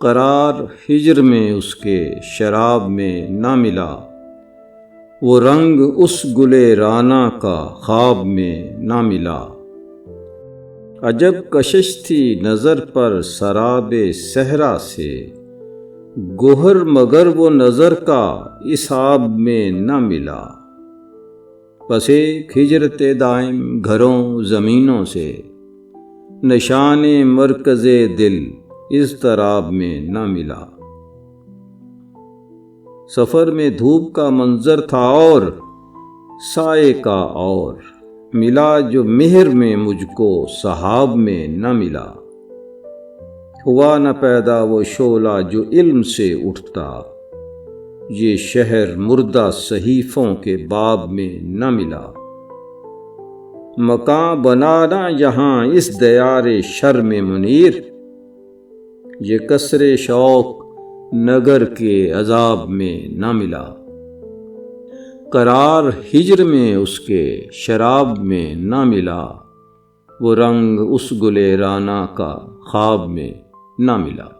قرار ہجر میں اس کے شراب میں نہ ملا، وہ رنگ اس گلے رانا کا خواب میں نہ ملا۔ عجب کشش تھی نظر پر سراب صحرا سے، گوہر مگر وہ نظر کا اس آب میں نہ ملا۔ پس ایک ہجرت دائم گھروں زمینوں سے، نشان مرکز دل اضطراب میں نہ ملا۔ سفر میں دھوپ کا منظر تھا اور سائے کا اور، ملا جو مہر میں مجھ کو سحاب میں نہ ملا۔ ہوا نہ پیدا وہ شعلہ جو علم سے اٹھتا، یہ شہر مردہ صحیفوں کے باب میں نہ ملا۔ مکان بنانا یہاں اس دیار شر میں منیر، یہ کسر شوق نگر کے عذاب میں نہ ملا۔ قرار ہجر میں اس کے شراب میں نہ ملا، وہ رنگ اس گلے رانا کا خواب میں نہ ملا۔